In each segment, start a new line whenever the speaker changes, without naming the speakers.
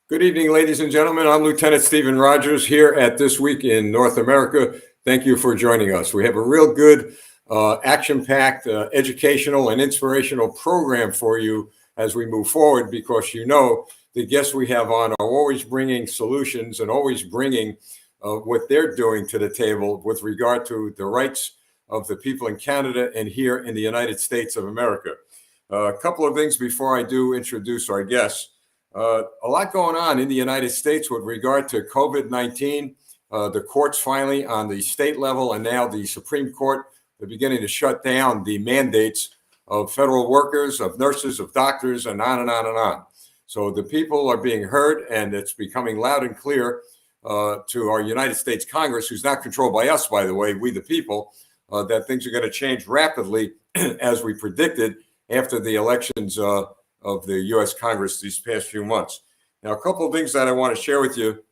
Good evening, ladies and gentlemen. I'm Lieutenant Stephen Rogers here at This Week in North America. Thank you for joining us. We have a real good, action-packed, educational and inspirational program for you as we move forward, because the guests we have on are always bringing solutions and always bringing what they're doing to the table with regard to the rights of the people in Canada and here in the United States of America. A couple of things before I do introduce our guests. A lot going on in the United States with regard to COVID-19. The courts finally on the state level and now the Supreme Court are beginning to shut down the mandates of federal workers, of nurses, of doctors, and on and on and on. So the people are being heard, and it's becoming loud and clear to our United States Congress, who's not controlled by us, by the way, we the people, that things are going to change rapidly as we predicted after the elections of the U.S. Congress these past few months. Now, a couple of things that I want to share with you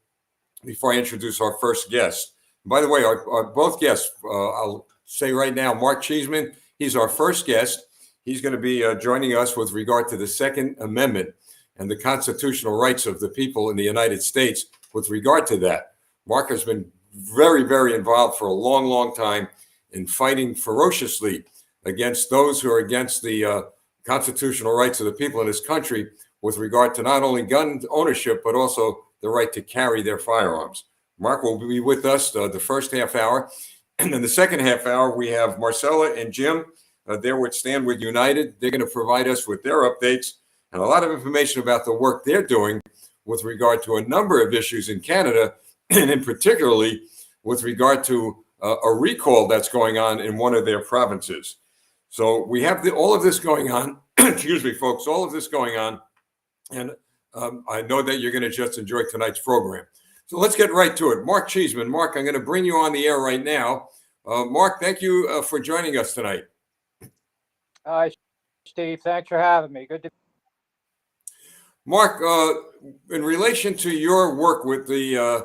before I introduce our first guest. By the way, our both guests, I'll say right now, Mark Cheeseman, he's our first guest. He's going to be joining us with regard to the Second Amendment and the constitutional rights of the people in the United States with regard to that. Mark has been very, very involved for a long, long time in fighting ferociously against those who are against the constitutional rights of the people in this country with regard to not only gun ownership, but also the right to carry their firearms. Mark will be with us the first half hour. And in the second half hour, we have Marcella and Jim. They're with Stand With United. They're going to provide us with their updates and a lot of information about the work they're doing with regard to a number of issues in Canada, and in particularly with regard to a recall that's going on in one of their provinces. So we have all of this going on. Excuse me, folks, all of this going on. And I know that you're going to just enjoy tonight's program. So let's get right to it. Mark Cheeseman. Mark, I'm going to bring you on the air right now. Mark, thank you for joining us tonight.
Hi, Steve. Thanks for having me. Good to.
Mark, in relation to your work with the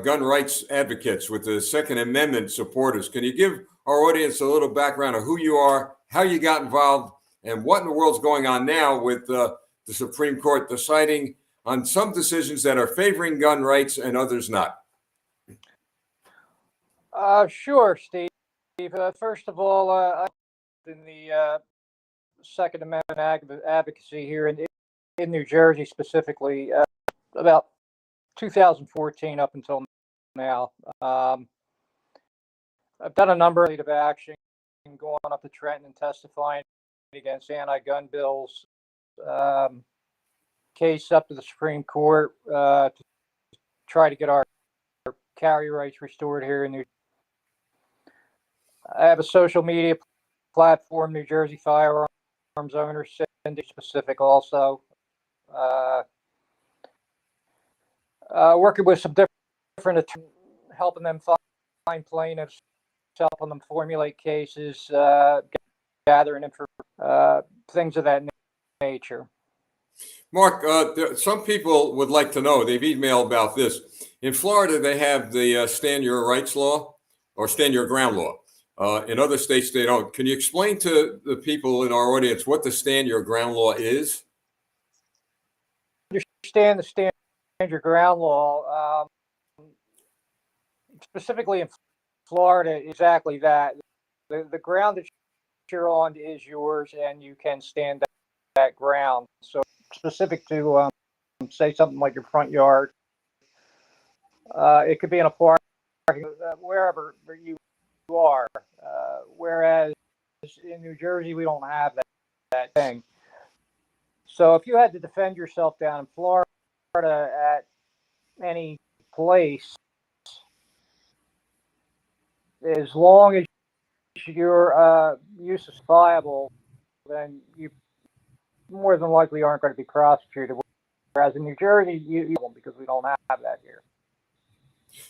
gun rights advocates, with the Second Amendment supporters, can you give our audience a little background of who you are, how you got involved, and what in the world's going on now with the Supreme Court deciding on some decisions that are favoring gun rights and others not?
Sure, Steve. First of all, I'm in the Second Amendment advocacy here in New Jersey, specifically about 2014 up until now. I've done a number of action, going up to Trenton and testifying against anti-gun bills, case up to the Supreme Court to try to get our carry rights restored here in New Jersey. I have a social media platform, New Jersey Firearms Owners Syndicate specific also. Working with some different attorneys, helping them find plaintiffs, helping them formulate cases, gathering information, things of that nature.
Mark, some people would like to know, they've emailed about this. In Florida, they have the Stand Your Rights law or Stand Your Ground law. In other states, they don't. Can you explain to the people in our audience what the Stand Your Ground law is?
Understand the Stand Your Ground law, specifically in Florida, exactly that. The ground that you're on is yours, and you can stand that ground. So specific to, say, something like your front yard, it could be in a park, wherever you are. Whereas in New Jersey, we don't have that thing. So if you had to defend yourself down in Florida at any place, as long as your use is viable, then you more than likely aren't going to be prosecuted. Whereas in New Jersey, you because we don't have that here.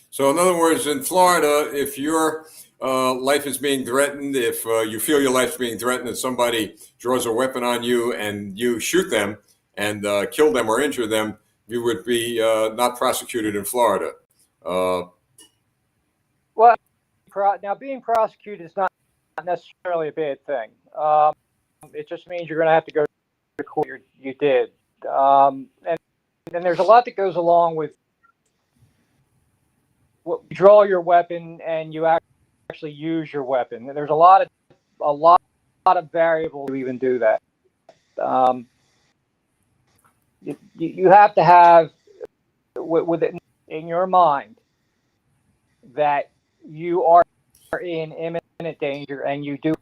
So in other words, in Florida, if your life is being threatened, if you feel your life's being threatened and somebody draws a weapon on you and you shoot them and kill them or injure them, you would be not prosecuted in Florida.
Well, now being prosecuted is not necessarily a bad thing. It just means you're going to have to go to court. You did. And there's a lot that goes along with what you draw your weapon and you actually use your weapon. There's a lot of variables to even do that. You have to have with it in your mind that you are in imminent danger, and you do.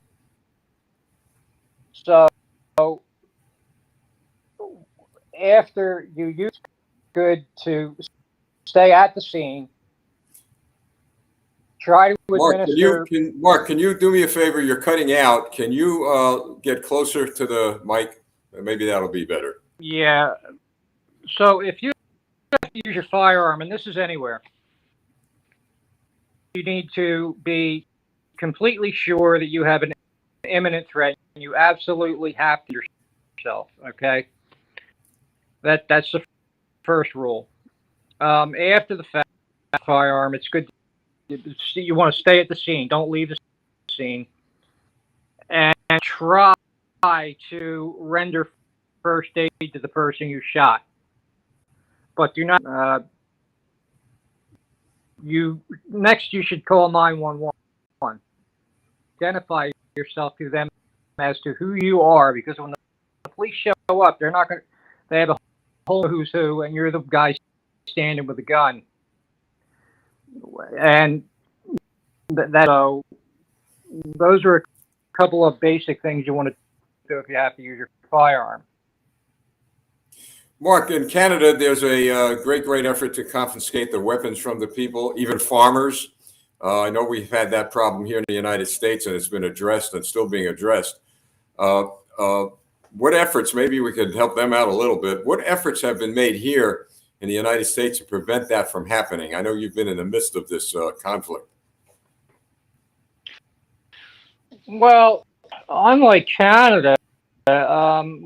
So after you use good to stay at the scene, try to administer.
Mark, can you do me a favor? You're cutting out. Can you get closer to the mic? Maybe that'll be better.
Yeah. So if you have to use your firearm, and this is anywhere, you need to be completely sure that you have an imminent threat. You absolutely have to yourself. Okay. That's the first rule. After the fact, firearm, it's good. You want to stay at the scene. Don't leave the scene, and try to render first aid to the person you shot. But do not. You should call 911. Identify yourself to them as to who you are, because when the police show up, they're not going. They have a whole who's who, and you're the guy standing with a gun. And so those are a couple of basic things you want to do if you have to use your firearm.
Mark, in Canada, there's a great effort to confiscate the weapons from the people, even farmers. I know we've had that problem here in the United States, and it's been addressed and still being addressed. What efforts, maybe we could help them out a little bit, what efforts have been made here in the United States to prevent that from happening? I know you've been in the midst of this conflict.
Well, unlike Canada,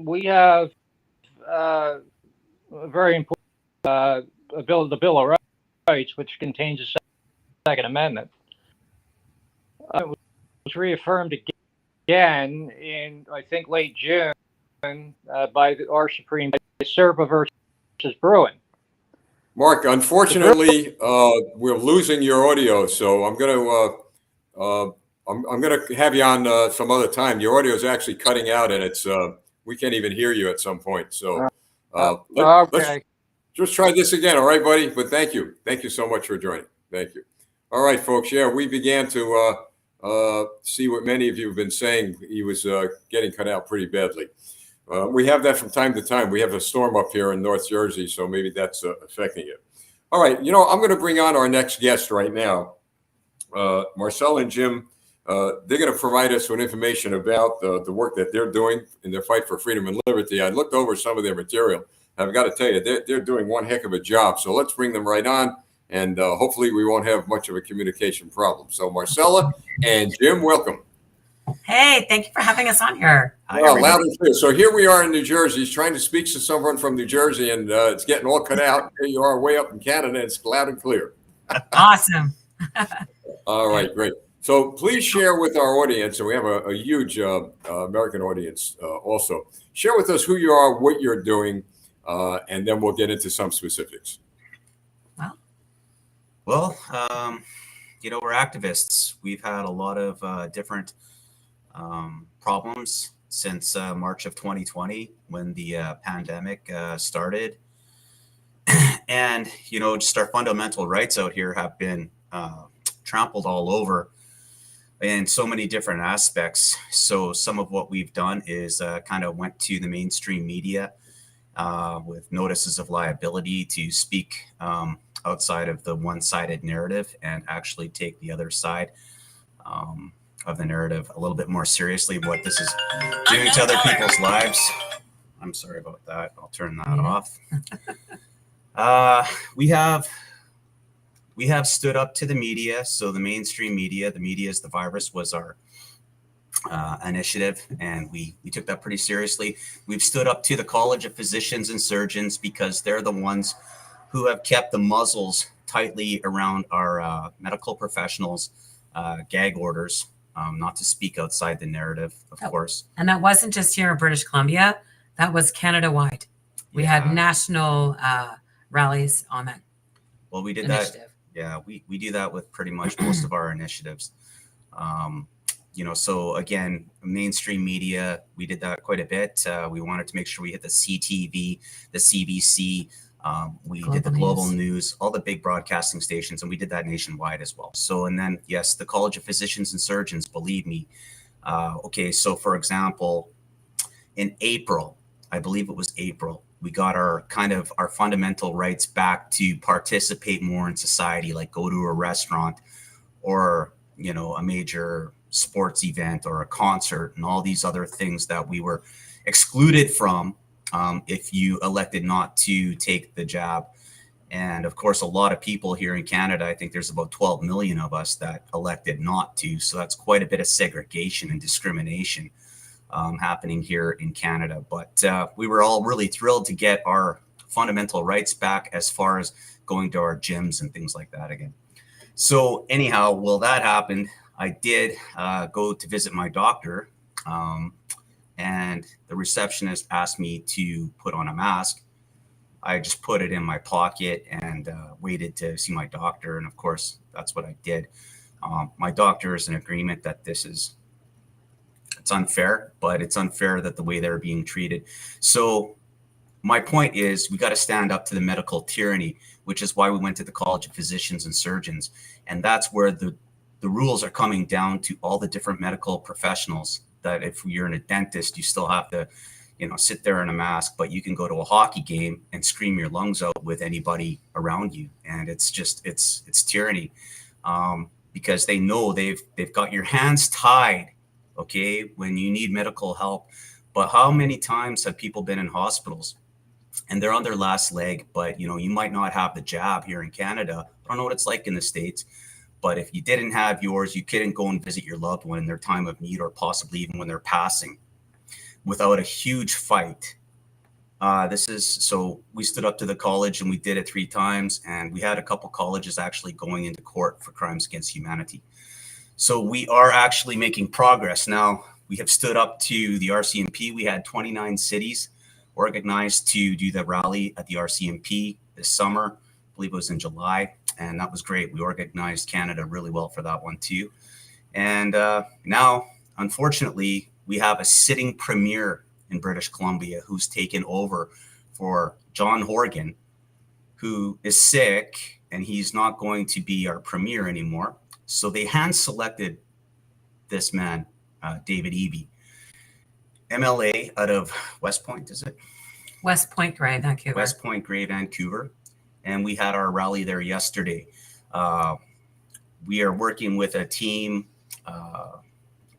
we have a very important the Bill of Rights, which contains the Second Amendment. It was reaffirmed again in, I think, late June by our Supreme Court, Serpa versus Bruin.
Mark, unfortunately, we're losing your audio, so I'm going to have you on some other time. Your audio is actually cutting out, and it's we can't even hear you at some point. So let's just try this again, all right, buddy? But thank you so much for joining. Thank you. All right, folks. Yeah, we began to see what many of you have been saying. He was getting cut out pretty badly. We have that from time to time. We have a storm up here in North Jersey, so maybe that's affecting it. All right, I'm going to bring on our next guest right now. Marcel and Jim, they're going to provide us with information about the work that they're doing in their fight for freedom and liberty. I looked over some of their material. I've got to tell you, they're doing one heck of a job. So let's bring them right on, and hopefully we won't have much of a communication problem. So Marcella and Jim, welcome.
Hey, thank you for having us on here.
Well, loud and clear. So here we are in New Jersey, trying to speak to someone from New Jersey, and it's getting all cut out. Here you are way up in Canada, and it's loud and clear.
Awesome.
All right, great. So please share with our audience, and we have a huge American audience also. Share with us who you are, what you're doing, and then we'll get into some specifics.
Well, we're activists. We've had a lot of different problems since March of 2020 when the pandemic started. And, just our fundamental rights out here have been trampled all over in so many different aspects. So some of what we've done is kind of went to the mainstream media with notices of liability to speak outside of the one-sided narrative and actually take the other side of the narrative a little bit more seriously, what this is doing to other people's lives. I'm sorry about that. I'll turn that off. We have stood up to the media. So the mainstream media, the media is the virus, was our initiative, and we took that pretty seriously. We've stood up to the College of Physicians and Surgeons because they're the ones who have kept the muzzles tightly around our medical professionals, gag orders, not to speak outside the narrative, of course.
And that wasn't just here in British Columbia, that was Canada-wide. We had
Yeah.
national rallies on that
Well, we did that.
initiative.
Yeah, we do that with pretty much most of our initiatives. So again, mainstream media, we did that quite a bit. We wanted to make sure we hit the CTV, the CBC. We did the global news, all the big broadcasting stations, and we did that nationwide as well. So, and then, yes, the College of Physicians and Surgeons, believe me. Okay, so for example, in April, I believe it was April, we got our fundamental rights back to participate more in society, like go to a restaurant or, a major sports event or a concert and all these other things that we were excluded from if you elected not to take the jab. And of course, a lot of people here in Canada, I think there's about 12 million of us that elected not to. So that's quite a bit of segregation and discrimination happening here in Canada. But we were all really thrilled to get our fundamental rights back as far as going to our gyms and things like that again. So anyhow, well, that happened. I did go to visit my doctor, and the receptionist asked me to put on a mask. I just put it in my pocket and waited to see my doctor. And of course, that's what I did. My doctor is in agreement that it's unfair, but it's unfair that the way they're being treated. So my point is we got to stand up to the medical tyranny, which is why we went to the College of Physicians and Surgeons. And that's where the rules are coming down to all the different medical professionals, that if you're a dentist, you still have to, sit there in a mask, but you can go to a hockey game and scream your lungs out with anybody around you. And it's tyranny because they know they've got your hands tied, okay, when you need medical help. But how many times have people been in hospitals and they're on their last leg, but you might not have the jab here in Canada. I don't know what it's like in the States, but if you didn't have yours, you couldn't go and visit your loved one in their time of need or possibly even when they're passing without a huge fight. So we stood up to the college and we did it 3 times, and we had a couple colleges actually going into court for crimes against humanity. So we are actually making progress. Now, we have stood up to the RCMP. We had 29 cities organized to do the rally at the RCMP this summer. I believe it was in July, and that was great. We organized Canada really well for that one too. And now, unfortunately, we have a sitting premier in British Columbia who's taken over for John Horgan, who is sick, and he's not going to be our premier anymore. So they hand-selected this man, David Eby, MLA out of West Point, is it?
West Point Grey, Vancouver.
West Point Grey, Vancouver. And we had our rally there yesterday. We are working with a team,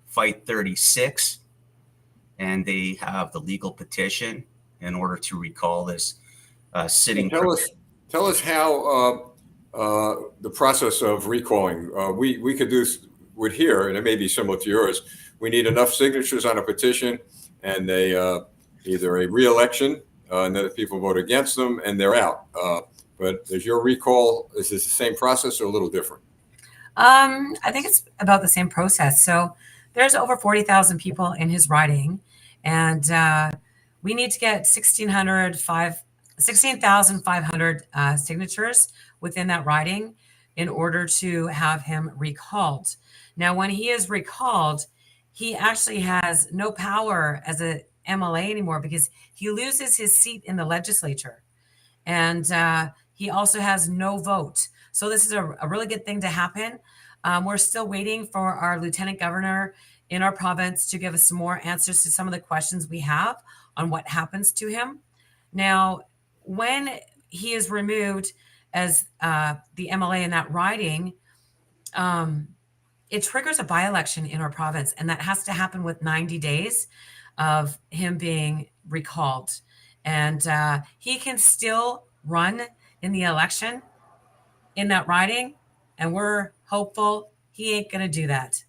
Fight 36, and they have the legal petition in order to recall this sitting.
Tell us how the process of recalling. We could do with here, and it may be similar to yours. We need enough signatures on a petition, and they either a re-election, and then people vote against them, and they're out. But is your recall, is this the same process or a little different?
I think it's about the same process. So there's over 40,000 people in his riding, and we need to get 16,500 signatures within that riding in order to have him recalled. Now, when he is recalled, he actually has no power as a MLA anymore because he loses his seat in the legislature, and he also has no vote. So this is a really good thing to happen. We're still waiting for our lieutenant governor in our province to give us some more answers to some of the questions we have on what happens to him. Now, when he is removed as the MLA in that riding, it triggers a by-election in our province, and that has to happen with 90 days of him being recalled. And he can still run in the election in that riding, and we're hopeful he ain't going to do that.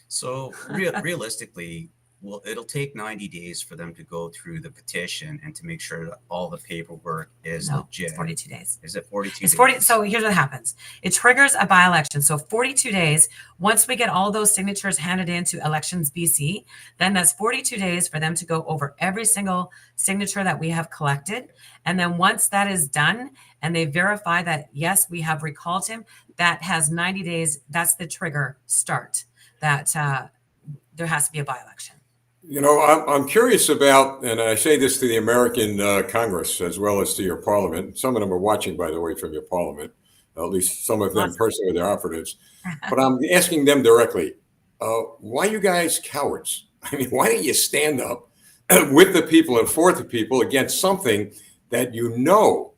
So realistically, Well, it'll take 90 days for them to go through the petition and to make sure that all the paperwork is
No,
legit.
it's 42 days.
Is it 42
It's
days?
40. So here's what happens. It triggers a by-election. So 42 days, once we get all those signatures handed into Elections BC, then that's 42 days for them to go over every single signature that we have collected. And then once that is done and they verify that, yes, we have recalled him, that has 90 days. That's the trigger start that there has to be a by-election.
You know, I'm curious about, and I say this to the American Congress as well as to your parliament. Some of them are watching, by the way, from your parliament, at least some of them
Awesome.
personally, they're operatives. But I'm asking them directly, why you guys cowards? I mean, why don't you stand up with the people and for the people against something that you know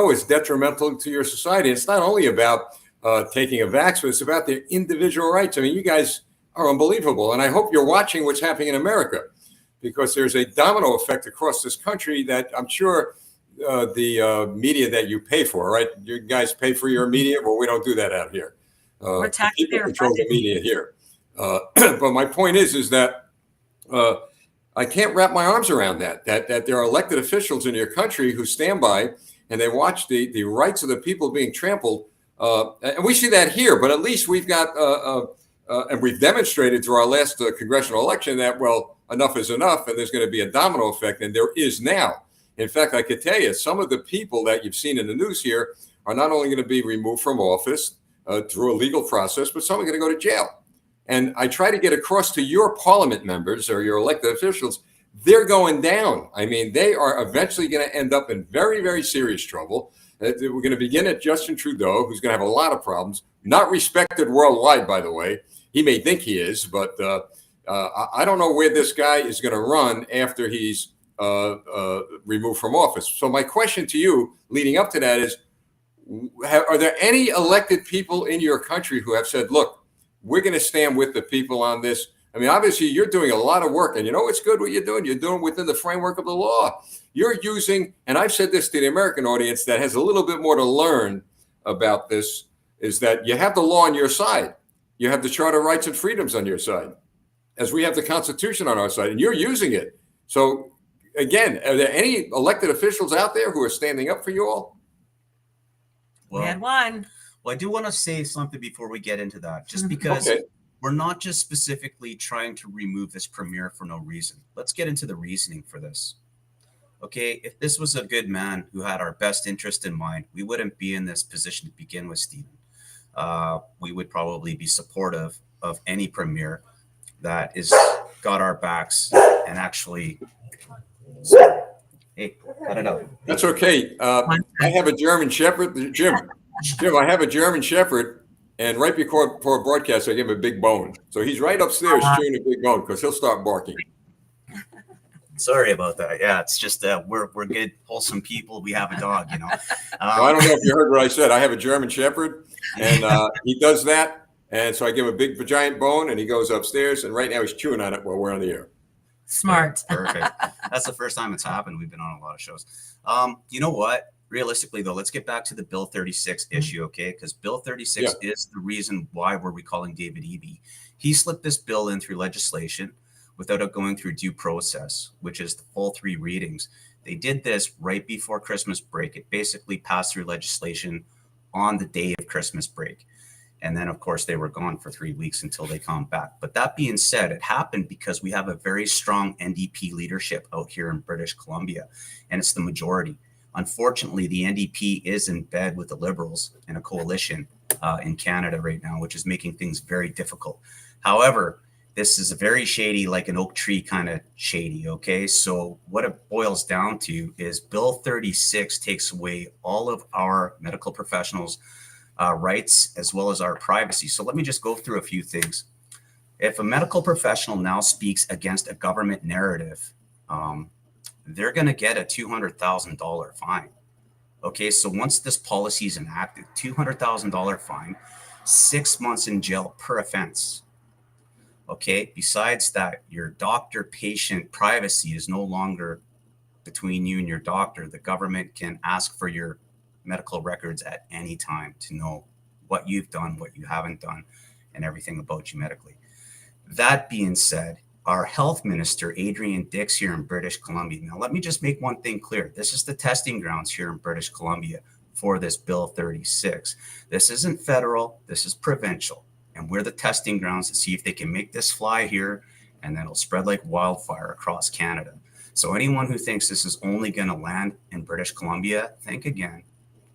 is detrimental to your society? It's not only about taking a vax, but it's about their individual rights. I mean, you guys are unbelievable. And I hope you're watching what's happening in America, because there's a domino effect across this country that I'm sure the media that you pay for, right? You guys pay for your media. Well, we don't do that out here.
We're
People
taxpayer
control the
funded.
media here. But my point is that I can't wrap my arms around that there are elected officials in your country who stand by and they watch the rights of the people being trampled. And we see that here, but at least we've got and we've demonstrated through our last congressional election that, well, enough is enough, and there's going to be a domino effect, and there is now. In fact, I could tell you, some of the people that you've seen in the news here are not only going to be removed from office through a legal process, but some are going to go to jail. And I try to get across to your parliament members or your elected officials, they're going down. I mean, they are eventually going to end up in very, very serious trouble. We're going to begin at Justin Trudeau, who's going to have a lot of problems, not respected worldwide, by the way. He may think he is, but I don't know where this guy is going to run after he's removed from office. So my question to you leading up to that is, are there any elected people in your country who have said, look, we're going to stand with the people on this? I mean, obviously, you're doing a lot of work, and you know it's good what you're doing. You're doing within the framework of the law. You're using, and I've said this to the American audience that has a little bit more to learn about this, is that you have the law on your side. You have the Charter of Rights and Freedoms on your side, as we have the Constitution on our side, and you're using it. So, again, are there any elected officials out there who are standing up for you all?
We had one.
Well, I do want to say something before we get into that, just because we're not just specifically trying to remove this premier for no reason. Let's get into the reasoning for this. Okay, if this was a good man who had our best interest in mind, we wouldn't be in this position to begin with, Stephen. We would probably be supportive of any premier that is got our backs and actually. Hey, cut it out.
That's okay. I have a German Shepherd, Jim. I have a German Shepherd, and right before broadcast, I give him a big bone. So he's right upstairs chewing a big bone because he'll start barking.
Sorry about that. Yeah, it's just we're good, wholesome people. We have a dog, you know.
I don't know if you heard what I said. I have a German Shepherd, and he does that. And so I give him a big, giant bone, and he goes upstairs. And right now he's chewing on it while we're on the air.
Smart.
Perfect. That's the first time it's happened. We've been on a lot of shows. You know what? Realistically, though, let's get back to the Bill 36 issue, okay? Because Bill 36 is the reason why we're recalling David Eby. He slipped this bill in through legislation without it going through due process, which is the full 3 readings. They did this right before Christmas break. It basically passed through legislation on the day of Christmas break. And then, of course, they were gone for 3 weeks until they come back. But that being said, it happened because we have a very strong NDP leadership out here in British Columbia, and it's the majority. Unfortunately, the NDP is in bed with the Liberals in a coalition in Canada right now, which is making things very difficult. However, this is a very shady, like an oak tree kind of shady, okay? So what it boils down to is Bill 36 takes away all of our medical professionals' rights as well as our privacy. So let me just go through a few things. If a medical professional now speaks against a government narrative, they're going to get a $200,000 fine. Okay, so once this policy is enacted, $200,000 fine, 6 months in jail per offense. Okay, besides that, your doctor-patient privacy is no longer between you and your doctor. The government can ask for your medical records at any time to know what you've done, what you haven't done, and everything about you medically. That being said, our health minister, Adrian Dix, here in British Columbia. Now, let me just make one thing clear. This is the testing grounds here in British Columbia for this Bill 36. This isn't federal, this is provincial. And we're the testing grounds to see if they can make this fly here, and then it'll spread like wildfire across Canada. So anyone who thinks this is only going to land in British Columbia, think again.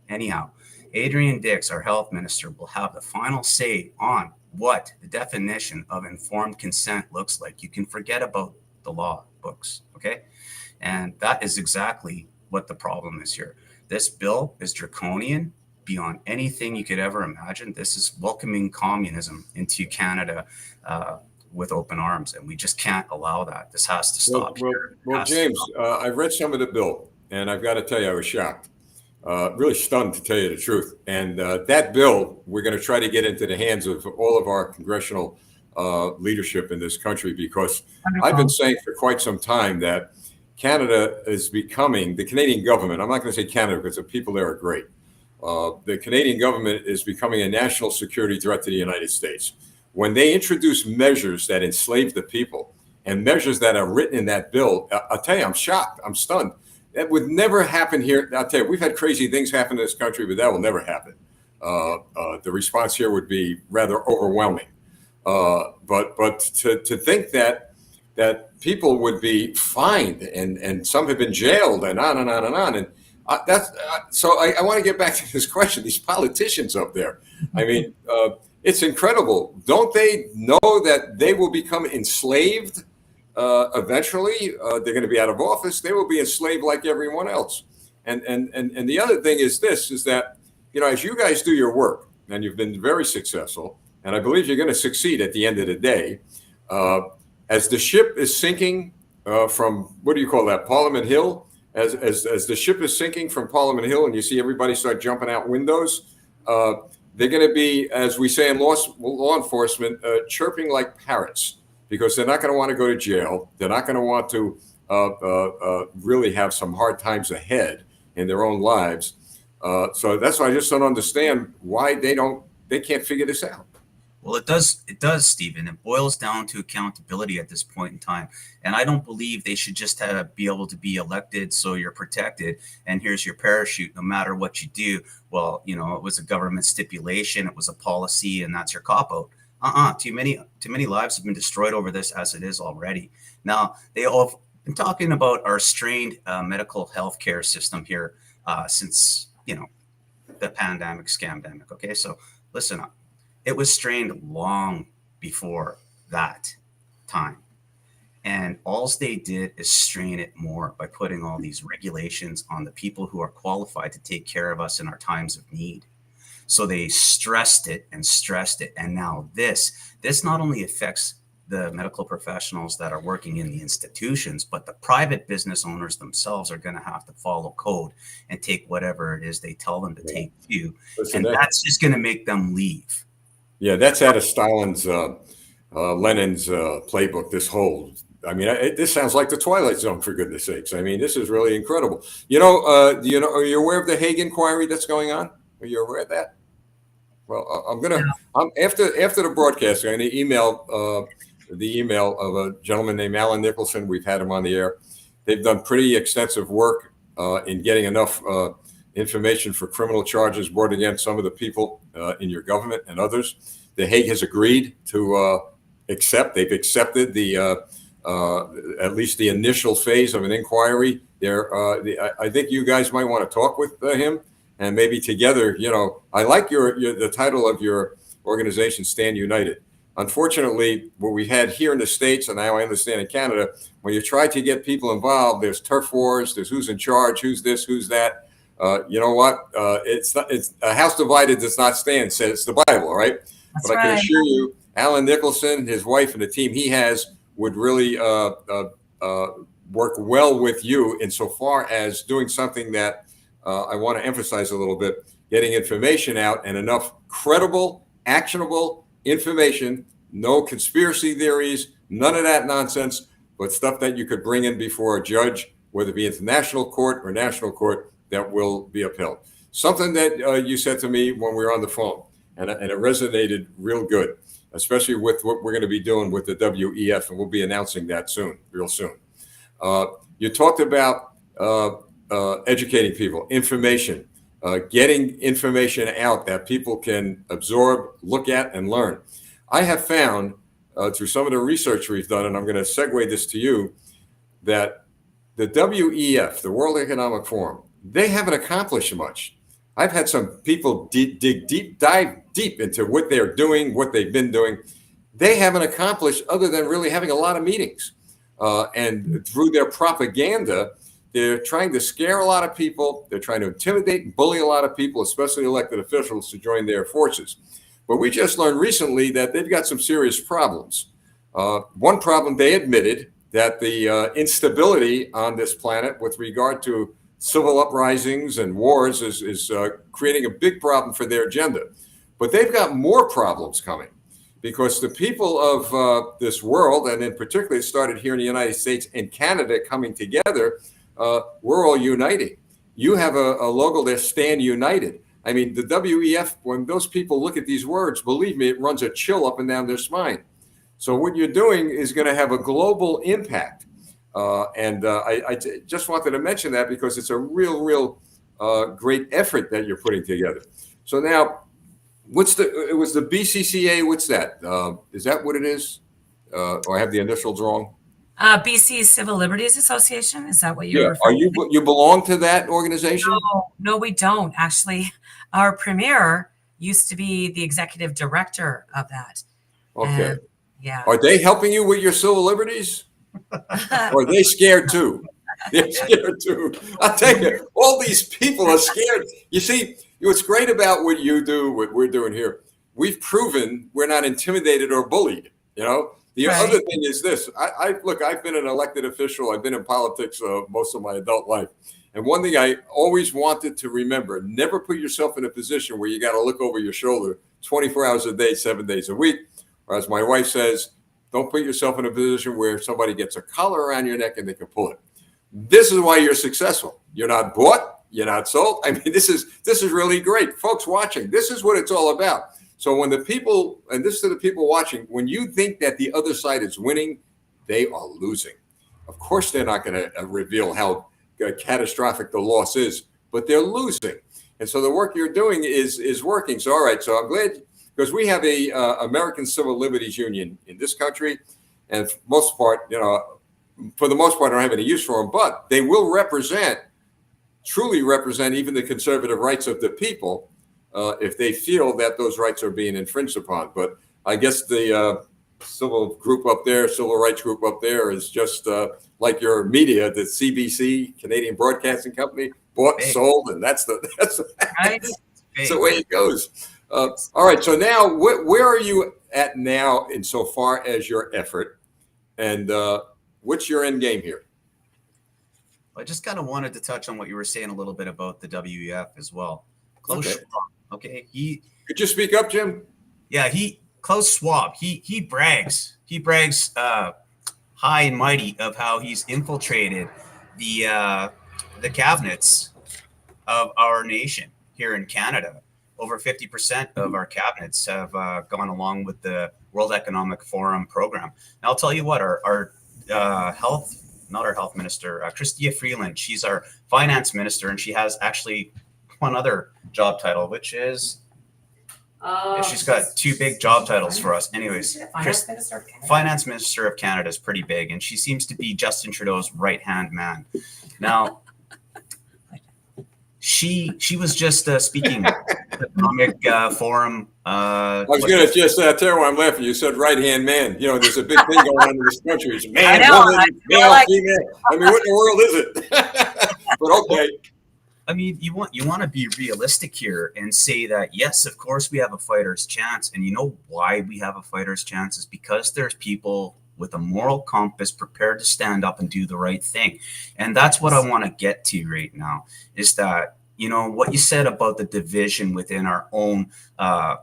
Anyhow, Adrian Dix, our health minister, will have the final say on what the definition of informed consent looks like. You can forget about the law books, okay? And that is exactly what the problem is here. This bill is draconian beyond anything you could ever imagine. This is welcoming communism into Canada with open arms, and we just can't allow that. This has to stop here.
Well, James, I read some of the bill, and I've got to tell you, I was shocked, really stunned, to tell you the truth. And that bill, we're going to try to get into the hands of all of our congressional leadership in this country, because I've been saying for quite some time that Canada is becoming, the Canadian government, I'm not going to say Canada because the people there are great. The Canadian government is becoming a national security threat to the United States. When they introduce measures that enslave the people and measures that are written in that bill, I'll tell you, I'm shocked. I'm stunned. That would never happen here. I'll tell you, we've had crazy things happen in this country, but that will never happen. The response here would be rather overwhelming. But to think that people would be fined and some have been jailed and on and on and on. And so I want to get back to this question. These politicians up there, I mean, it's incredible. Don't they know that they will become enslaved eventually? They're going to be out of office. They will be enslaved like everyone else. And the other thing is this, is that, you know, as you guys do your work, and you've been very successful, and I believe you're going to succeed at the end of the day, as the ship is sinking from, what do you call that, Parliament Hill? As the ship is sinking from Parliament Hill and you see everybody start jumping out windows, they're going to be, as we say in law enforcement, chirping like parrots, because they're not going to want to go to jail. They're not going to want to really have some hard times ahead in their own lives. So that's why I just don't understand why they can't figure this out.
Well, it does, Stephen. It boils down to accountability at this point in time. And I don't believe they should just be able to be elected so you're protected and here's your parachute no matter what you do. Well, you know, it was a government stipulation, it was a policy, and that's your cop-out. Too many lives have been destroyed over this as it is already. Now, they all have been talking about our strained medical health care system here since, you know, the pandemic, scamdemic. Okay, so listen up. It was strained long before that time. And all they did is strain it more by putting all these regulations on the people who are qualified to take care of us in our times of need. So they stressed it. And now this not only affects the medical professionals that are working in the institutions, but the private business owners themselves are going to have to follow code and take whatever it is they tell them to take too. And that's just going to make them leave.
Yeah, that's out of Stalin's, Lenin's playbook. This whole, I mean, this sounds like the Twilight Zone, for goodness sakes. I mean, this is really incredible. You know, are you aware of the Hague inquiry that's going on? Are you aware of that? Well, after the broadcast, I'm going to email the email of a gentleman named Alan Nicholson. We've had him on the air. They've done pretty extensive work in getting enough information for criminal charges brought against some of the people in your government and others. The Hague has agreed to they've accepted the at least the initial phase of an inquiry. I think you guys might want to talk with him, and maybe together, you know, I like the title of your organization, Stand United. Unfortunately, what we had here in the States, and now I understand in Canada, when you try to get people involved, there's turf wars, there's who's in charge, who's this, who's that. You know what? It's a house divided does not stand, says the Bible, right?
That's
but I can
right.
assure you, Alan Nicholson, his wife, and the team he has would really work well with you insofar as doing something that I want to emphasize a little bit, getting information out and enough credible, actionable information, no conspiracy theories, none of that nonsense, but stuff that you could bring in before a judge, whether it be international court or national court, that will be upheld. Something that you said to me when we were on the phone, and it resonated real good. especially with what we're going to be doing with the WEF, and we'll be announcing that soon, real soon. You talked about educating people, information, getting information out that people can absorb, look at, and learn. I have found through some of the research we've done, and I'm going to segue this to you, that the WEF, the World Economic Forum, they haven't accomplished much. I've had some people dive deep into what they're doing, what they've been doing. They haven't accomplished other than really having a lot of meetings. And through their propaganda, they're trying to scare a lot of people. They're trying to intimidate and bully a lot of people, especially elected officials, to join their forces. But we just learned recently that they've got some serious problems. One problem, they admitted that the instability on this planet with regard to civil uprisings and wars is creating a big problem for their agenda. But they've got more problems coming, because the people of this world, and in particular it started here in the United States and Canada coming together, we're all uniting. You have a logo there, Stand United. I mean, the WEF, when those people look at these words, believe me, it runs a chill up and down their spine. So what you're doing is going to have a global impact. I just wanted to mention that because it's a real great effort that you're putting together. So now, it was the BCCA, what's that? Is that what it is? Or I have the initials wrong?
BC Civil Liberties Association, is that what you're referring to?
You belong to that organization?
No, we don't. Actually, our premier used to be the executive director of that.
Okay.
And, yeah.
Are they helping you with your civil liberties? Or are they scared too? They're scared too. I'll tell you, all these people are scared. You see, what's great about what you do, what we're doing here, we've proven we're not intimidated or bullied. You know, the other thing is this. Look, I've been an elected official. I've been in politics most of my adult life. And one thing I always wanted to remember, never put yourself in a position where you got to look over your shoulder 24 hours a day, 7 days a week. Or as my wife says, don't put yourself in a position where somebody gets a collar around your neck and they can pull it. This is why you're successful. You're not bought. You're not sold. I mean, this is really great. Folks watching, this is what it's all about. So when the people, and this is to the people watching, when you think that the other side is winning, they are losing. Of course, they're not going to reveal how catastrophic the loss is, but they're losing. And so the work you're doing is working. So, all right. So I'm glad, because we have a American Civil Liberties Union in this country. And for the most part, I don't have any use for them, but they will truly represent even the conservative rights of the people if they feel that those rights are being infringed upon. But I guess the civil rights group up there is just like your media, the CBC, Canadian Broadcasting Company, bought, sold, and that's the way it goes. All right, so now where are you at now insofar as your effort, and what's your end game here?
I just kind of wanted to touch on what you were saying a little bit about the WEF as well. Klaus Schwab, okay.
Could you speak up, Jim?
Yeah, Klaus Schwab, he brags high and mighty of how he's infiltrated the cabinets of our nation here in Canada. Over 50% of our cabinets have gone along with the World Economic Forum program. Now, I'll tell you what, our not our health minister, Chrystia Freeland, she's our finance minister, and she has actually one other job title, which is, she's got two big job titles for us. Anyways, Finance Minister of Canada is pretty big, and she seems to be Justin Trudeau's right-hand man. Now, she was just speaking at the Economic Forum.
I was going to just tell you why I'm laughing. You said right-hand man. You know, there's a big thing going on in this country. It's man, woman, male, female. I mean, what in the world is it? But okay.
I mean, you want to be realistic here and say that, yes, of course we have a fighter's chance. And you know why we have a fighter's chance is because there's people with a moral compass prepared to stand up and do the right thing. And that's what I want to get to right now, is that, you know, what you said about the division within our own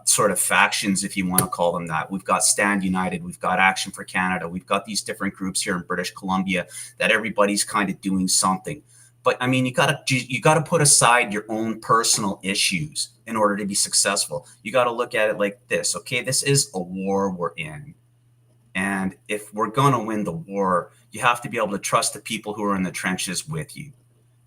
sort of factions, if you want to call them that. We've got Stand United, we've got Action for Canada, we've got these different groups here in British Columbia that everybody's kind of doing something. But I mean, you gotta put aside your own personal issues in order to be successful. You got to look at it like this. Okay, this is a war we're in. And if we're going to win the war, you have to be able to trust the people who are in the trenches with you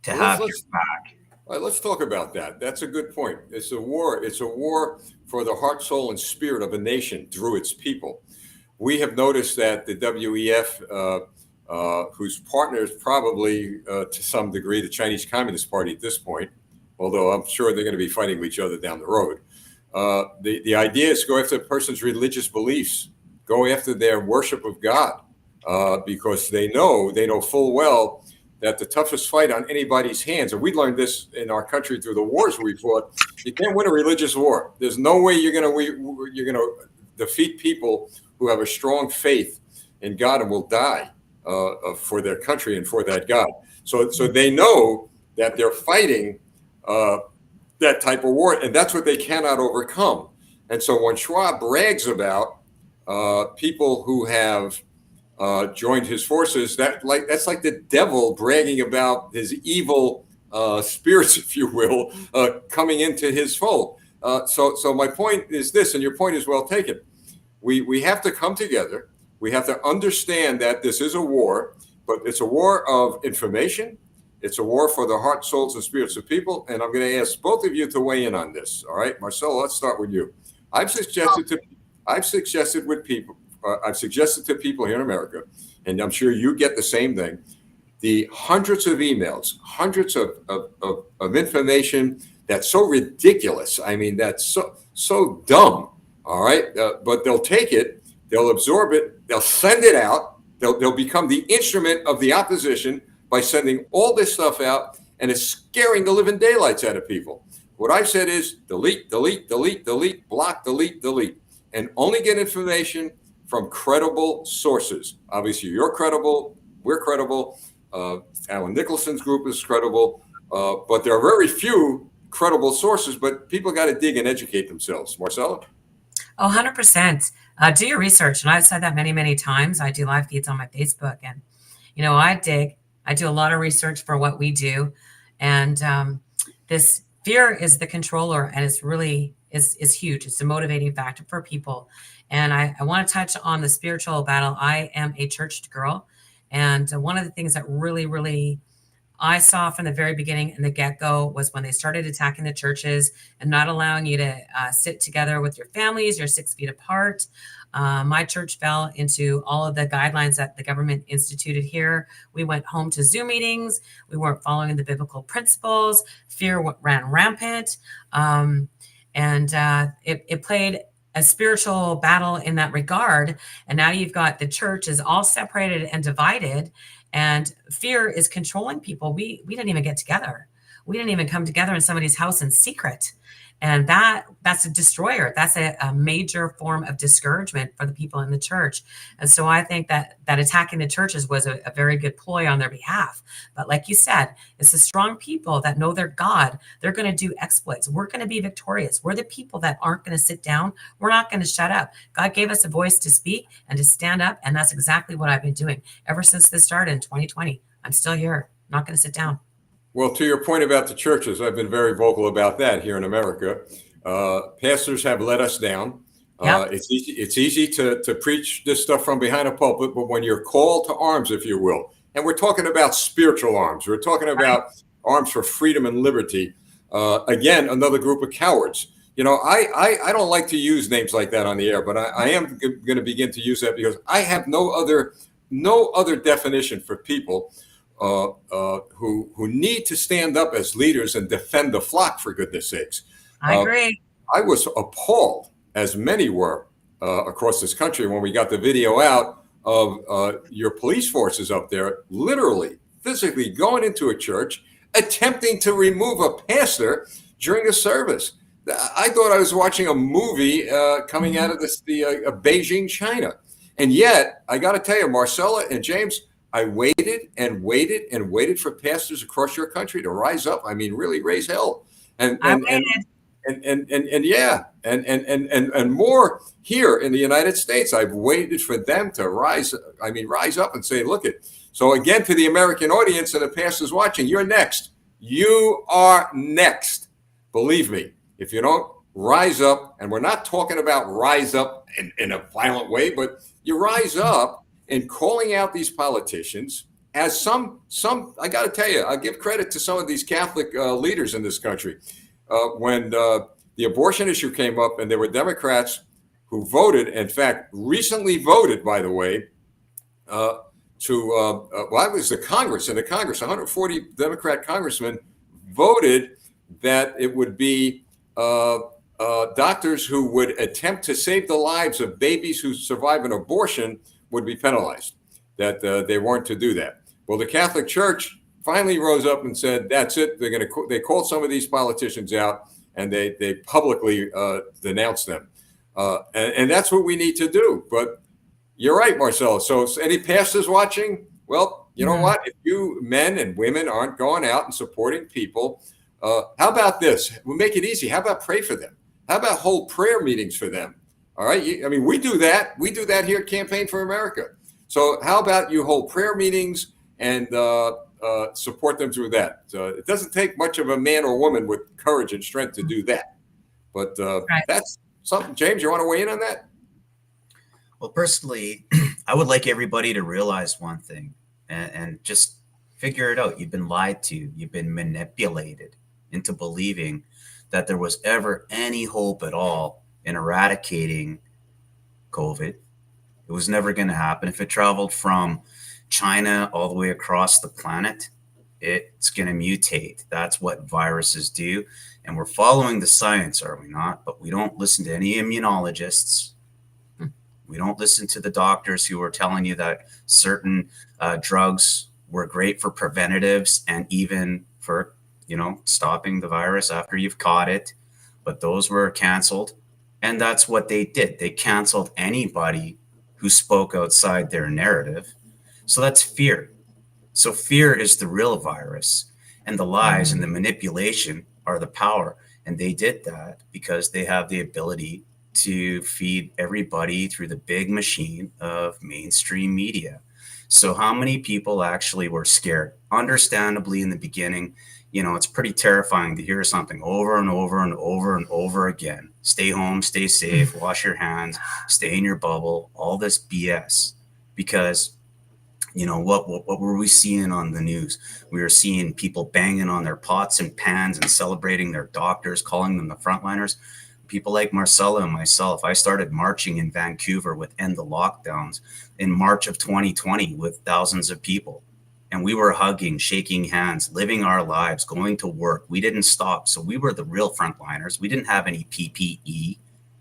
to
Well,
have your back.
all right, let's talk about that. That's a good point. It's a war. It's a war for the heart, soul, and spirit of a nation through its people. We have noticed that the WEF, whose partner is probably to some degree the Chinese Communist Party at this point, although I'm sure they're going to be fighting with each other down the road. The idea is to go after a person's religious beliefs, go after their worship of God, because they know full well that the toughest fight on anybody's hands, and we learned this in our country through the wars we fought, you can't win a religious war. There's no way you're going to defeat people who have a strong faith in God and will die for their country and for that God. So they know that they're fighting that type of war, and that's what they cannot overcome. And so when Schwab brags about people who have joined his forces, that's like the devil bragging about his evil spirits, if you will, coming into his fold. So my point is this, and your point is well taken. We have to come together. We have to understand that this is a war, but it's a war of information. It's a war for the heart, souls, and spirits of people. And I'm going to ask both of you to weigh in on this. All right, Marcelo, let's start with you. I've suggested to people here in America, and I'm sure you get the same thing, the hundreds of emails, hundreds of information that's so ridiculous. I mean, that's so dumb. All right, but they'll take it, they'll absorb it, they'll send it out, they'll become the instrument of the opposition by sending all this stuff out, and it's scaring the living daylights out of people. What I've said is delete, delete, delete, delete, block, delete, delete, and only get information from credible sources. Obviously, you're credible, we're credible, Alan Nicholson's group is credible, but there are very few credible sources, but people got to dig and educate themselves. Marcella?
Oh, 100%. Do your research. And I've said that many, many times. I do live feeds on my Facebook, and, I do a lot of research for what we do. And this fear is the controller, and it's really is huge. It's a motivating factor for people. And I want to touch on the spiritual battle. I am a churched girl. And one of the things that really, really I saw from the very beginning and the get-go was when they started attacking the churches and not allowing you to sit together with your families. You're 6 feet apart. My church fell into all of the guidelines that the government instituted here. We went home to Zoom meetings. We weren't following the biblical principles. Fear ran rampant. It played a spiritual battle in that regard. And now you've got the church is all separated and divided, and fear is controlling people. We didn't even get together. We didn't even come together in somebody's house in secret. And that's a destroyer. That's a major form of discouragement for the people in the church. And so I think that attacking the churches was a very good ploy on their behalf. But like you said, it's the strong people that know their God. They're going to do exploits. We're going to be victorious. We're the people that aren't going to sit down. We're not going to shut up. God gave us a voice to speak and to stand up. And that's exactly what I've been doing ever since this started in 2020. I'm still here. Not going to sit down.
Well, to your point about the churches, I've been very vocal about that here in America. Pastors have let us down.
Yep.
It's easy to preach this stuff from behind a pulpit, but when you're called to arms, if you will, and we're talking about spiritual arms, we're talking about arms for freedom and liberty. Again, another group of cowards. I don't like to use names like that on the air, but I am going to begin to use that because I have no other definition for people who need to stand up as leaders and defend the flock, for goodness sakes.
I agree.
I was appalled, as many were across this country, when we got the video out of your police forces up there, literally, physically going into a church, attempting to remove a pastor during a service. I thought I was watching a movie coming out of Beijing, China. And yet, I got to tell you, Marcella and James, I waited and waited and waited for pastors across your country to rise up. I mean, really raise hell. And more here in the United States. I've waited for them to rise up and say, look, So again, to the American audience and the pastors watching, you're next. You are next. Believe me, if you don't rise up, and we're not talking about rise up in a violent way, but you rise up in calling out these politicians as some, I got to tell you, I give credit to some of these Catholic leaders in this country. When the abortion issue came up and there were Democrats who voted, in fact, recently voted, by the way, well, it was the Congress, 140 Democrat congressmen voted that it would be doctors who would attempt to save the lives of babies who survive an abortion would be penalized, that they weren't to do that. Well, the Catholic Church finally rose up and said, that's it. They called some of these politicians out and they publicly denounced them. And that's what we need to do. But you're right, Marcelo. So any pastors watching? Well, you know what? If you men and women aren't going out and supporting people, how about this? We'll make it easy. How about pray for them? How about hold prayer meetings for them? All right. I mean, we do that. We do that here at Campaign for America. So how about you hold prayer meetings and support them through that? It doesn't take much of a man or woman with courage and strength to do that. But that's something. James, you want to weigh in on that?
Well, personally, I would like everybody to realize one thing and just figure it out. You've been lied to. You've been manipulated into believing that there was ever any hope at all in eradicating COVID. It was never going to happen. If it traveled from China all the way across the planet, it's going to mutate. That's what viruses do. And we're following the science, are we not? But we don't listen to any immunologists. We don't listen to the doctors who are telling you that certain drugs were great for preventatives and even for, stopping the virus after you've caught it. But those were canceled. And that's what they did. They canceled anybody who spoke outside their narrative. So that's fear. So fear is the real virus, and the lies and the manipulation are the power. And they did that because they have the ability to feed everybody through the big machine of mainstream media. So how many people actually were scared? Understandably, in the beginning, it's pretty terrifying to hear something over and over and over and over again. Stay home, stay safe, wash your hands, stay in your bubble, all this BS. Because, what were we seeing on the news? We were seeing people banging on their pots and pans and celebrating their doctors, calling them the frontliners. People like Marcella and myself, I started marching in Vancouver with End the Lockdowns in March of 2020 with thousands of people. And we were hugging, shaking hands, living our lives, going to work. We didn't stop. So we were the real frontliners. We didn't have any PPE.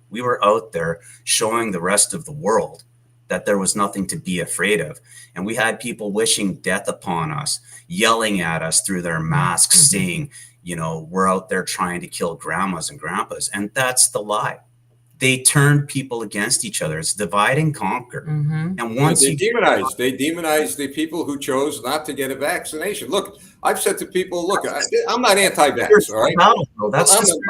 We were out there showing the rest of the world that there was nothing to be afraid of. And we had people wishing death upon us, yelling at us through their masks, saying, we're out there trying to kill grandmas and grandpas. And that's the lie. They turned people against each other. It's divide and conquer. And once
they demonize the people who chose not to get a vaccination. Look, I've said to people, look, I'm not anti-vax, all right?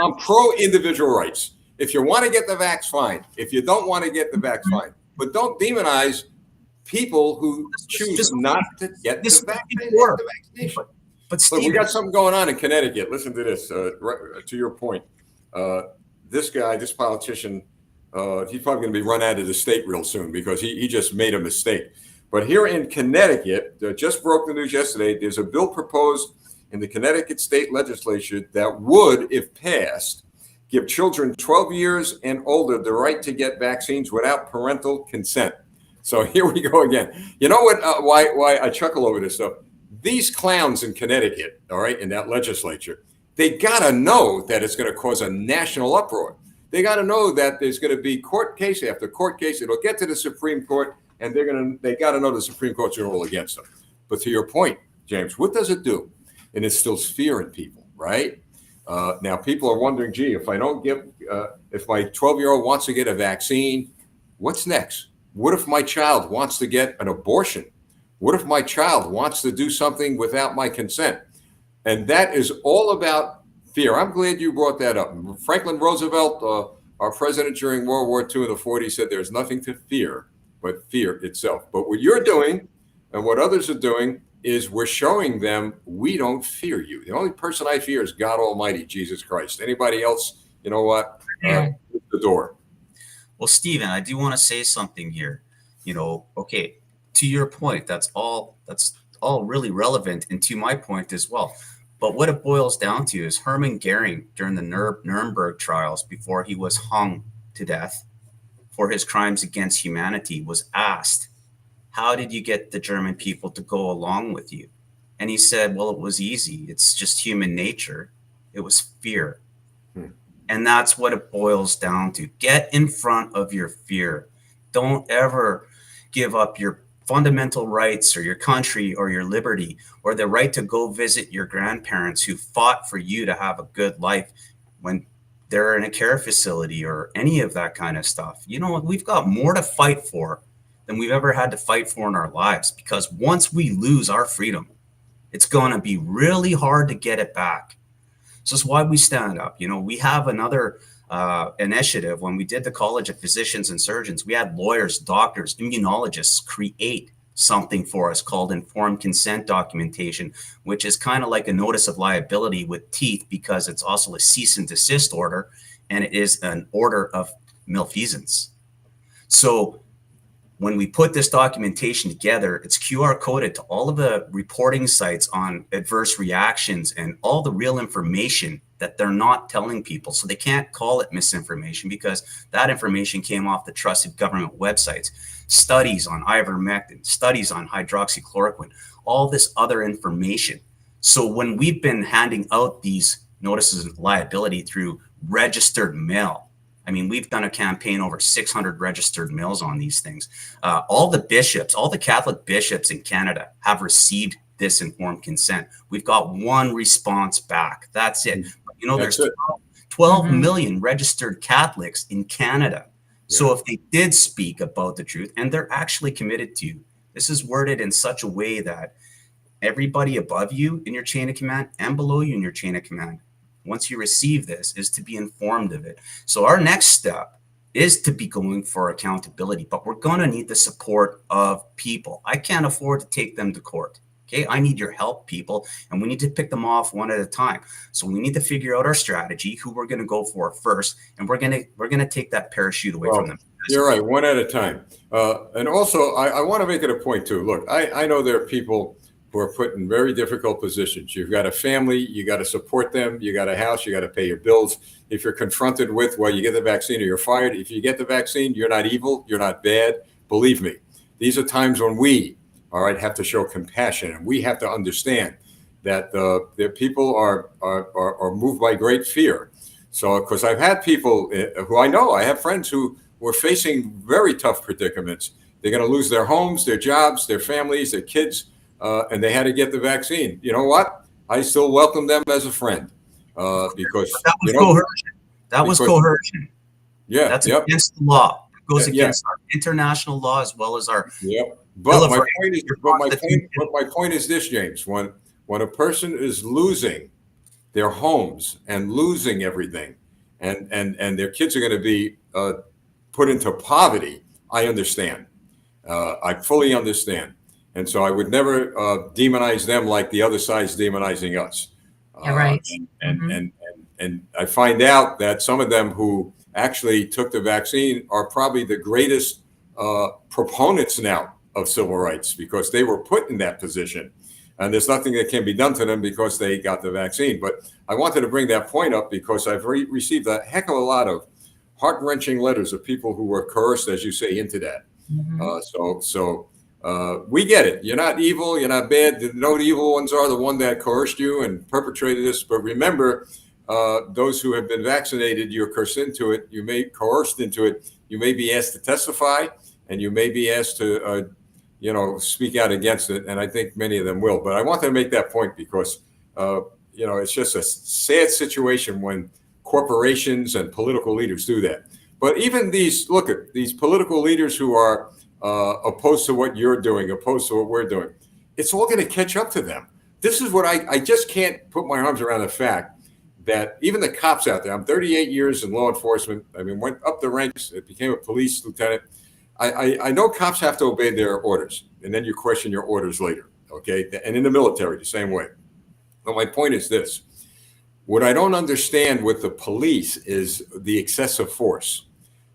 I'm pro-individual rights. If you want to get the vax, fine. If you don't want to get the vax, fine. But don't demonize people who choose not to get the vaccination.
But Steve,
we got something going on in Connecticut. Listen to this. To your point, this politician, he's probably going to be run out of the state real soon because he just made a mistake. But here in Connecticut, just broke the news yesterday, there's a bill proposed in the Connecticut state legislature that would, if passed, give children 12 years and older the right to get vaccines without parental consent. So here we go again. You know what? Why I chuckle over this stuff? These clowns in Connecticut, all right, in that legislature, they got to know that it's going to cause a national uproar. They got to know that there's going to be court case after court case. It'll get to the Supreme Court, and they got to know the Supreme Court's going to rule against them. But to your point, James, what does it do? It instills fear in people, right? Now, people are wondering, gee, if I don't get, if my 12-year-old wants to get a vaccine, what's next? What if my child wants to get an abortion? What if my child wants to do something without my consent? And that is all about fear. I'm glad you brought that up. Franklin Roosevelt, our president during World War II in the 40s, said there's nothing to fear but fear itself. But what you're doing And what others are doing is we're showing them we don't fear you. The only person I fear is God Almighty, Jesus Christ. Anybody else, you know what? The door.
Well, Stephen, I do want to say something here. Okay, to your point, that's all really relevant, and to my point as well. But what it boils down to is Hermann Goering, during the Nuremberg trials, before he was hung to death for his crimes against humanity, was asked, how did you get the German people to go along with you? And he said, well, it was easy. It's just human nature. It was fear. And that's what it boils down to. Get in front of your fear. Don't ever give up your fundamental rights or your country or your liberty or the right to go visit your grandparents who fought for you to have a good life when they're in a care facility or any of that kind of stuff. We've got more to fight for than we've ever had to fight for in our lives, because once we lose our freedom, it's going to be really hard to get it back. So it's why we stand up. We have another initiative. When we did the College of Physicians and Surgeons, we had lawyers, doctors, immunologists create something for us called informed consent documentation, which is kind of like a notice of liability with teeth, because it's also a cease and desist order, and it is an order of malfeasance. So when we put this documentation together, it's QR coded to all of the reporting sites on adverse reactions and all the real information that they're not telling people. So they can't call it misinformation, because that information came off the trusted government websites. Studies on ivermectin, studies on hydroxychloroquine, all this other information. So when we've been handing out these notices of liability through registered mail, we've done a campaign over 600 registered mails on these things. All the bishops, all the Catholic bishops in Canada have received this informed consent. We've got one response back. That's it. There's 12 million registered Catholics in Canada. Yeah. So if they did speak about the truth, and they're actually committed to, this is worded in such a way that everybody above you in your chain of command and below you in your chain of command, once you receive this, is to be informed of it. So our next step is to be going for accountability, but we're going to need the support of people. I can't afford to take them to court. Okay, I need your help, people, and we need to pick them off one at a time. So we need to figure out our strategy, who we're going to go for first, and we're going to take that parachute away from them.
You're right, one at a time. And also, I want to make it a point too. Look, I know there are people who are put in very difficult positions. You've got a family, you got to support them, you got a house, you got to pay your bills. If you're confronted with, well, you get the vaccine or you're fired. If you get the vaccine, you're not evil, you're not bad. Believe me, these are times when we, have to show compassion, and we have to understand that the people are moved by great fear. So, because I've had people who I have friends who were facing very tough predicaments. They're going to lose their homes, their jobs, their families, their kids. And they had to get the vaccine. You know what? I still welcome them as a friend because
that was coercion. That was coercion.
Yeah,
that's against the law. It goes against our international law as well as our.
Yep. But my point is this, James. When a person is losing their homes and losing everything, and their kids are going to be put into poverty, I understand. I fully understand. And so I would never demonize them like the other side's demonizing us.
Yeah, right.
And I find out that some of them who actually took the vaccine are probably the greatest proponents now of civil rights, because they were put in that position. And there's nothing that can be done to them because they got the vaccine. But I wanted to bring that point up because I've received a heck of a lot of heart-wrenching letters of people who were coerced, as you say, into that. We get it. You're not evil. You're not bad. No, the evil ones are the one that coerced you and perpetrated this. But remember, those who have been vaccinated, you're coerced into it. You may coerced into it. You may be asked to testify, and you may be asked to, speak out against it. And I think many of them will. But I want to make that point because, it's just a sad situation when corporations and political leaders do that. But even these political leaders who are opposed to what you're doing, opposed to what we're doing, it's all going to catch up to them. This is what I just can't put my arms around the fact that even the cops out there, I'm 38 years in law enforcement. Went up the ranks, became a police lieutenant. I know cops have to obey their orders, and then you question your orders later, okay? And in the military, the same way. But my point is this. What I don't understand with the police is the excessive force.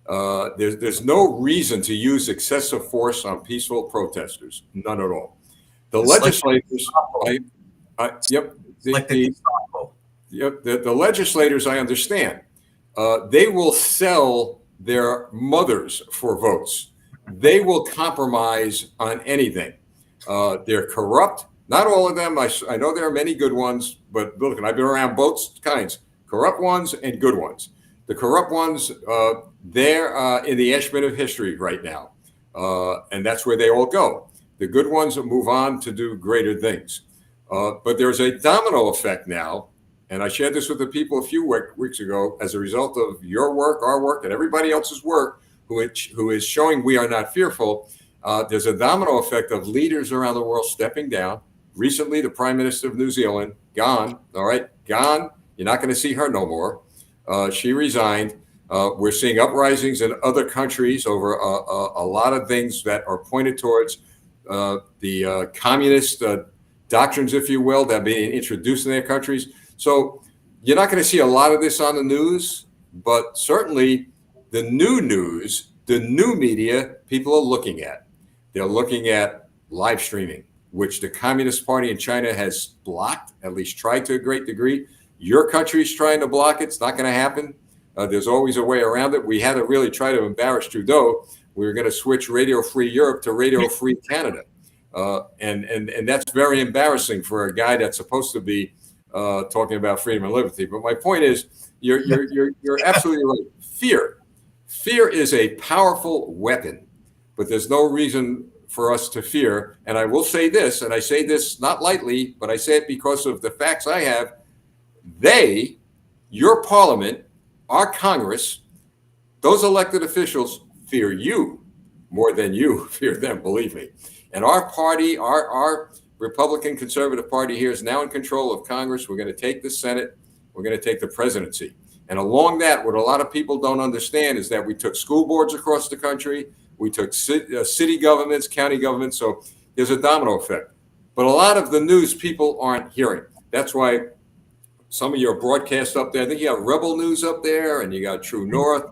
There's no reason to use excessive force on peaceful protesters, none at all. The
It's like
legislators, yep,
like the Gestapo.
yep, the legislators, I understand. They will sell their mothers for votes. They will compromise on anything. They're corrupt. Not all of them. I know there are many good ones, but look, I've been around both kinds, corrupt ones and good ones. The corrupt ones, they're in the ash bin of history right now. And that's where they all go. The good ones move on to do greater things. But there's a domino effect now. And I shared this with the people a few weeks ago as a result of your work, our work, and everybody else's work, who is showing we are not fearful. There's a domino effect of leaders around the world stepping down. Recently, the Prime Minister of New Zealand, gone, all right, gone. You're not going to see her no more. She resigned. We're seeing uprisings in other countries over a lot of things that are pointed towards the communist doctrines, if you will, that are being introduced in their countries. So you're not going to see a lot of this on the news, but certainly the new news, the new media, people are looking at. They're looking at live streaming, which the Communist Party in China has blocked, at least tried to a great degree. Your country's trying to block it. It's not going to happen. There's always a way around it. We had to really try to embarrass Trudeau. We were going to switch Radio Free Europe to Radio Free Canada. And that's very embarrassing for a guy that's supposed to be talking about freedom and liberty. But my point is, you're absolutely right. Fear is a powerful weapon, but there's no reason for us to fear. And I will say this, and I say this not lightly, but I say it because of the facts I have. Your parliament, our Congress, those elected officials fear you more than you fear them, believe me. And our party, our Republican Conservative Party here is now in control of Congress. We're going to take the Senate. We're going to take the presidency. And along that, what a lot of people don't understand is that we took school boards across the country. We took city governments, county governments. So there's a domino effect. But a lot of the news people aren't hearing. That's why some of your broadcasts up there, I think you got Rebel News up there, and you got True North.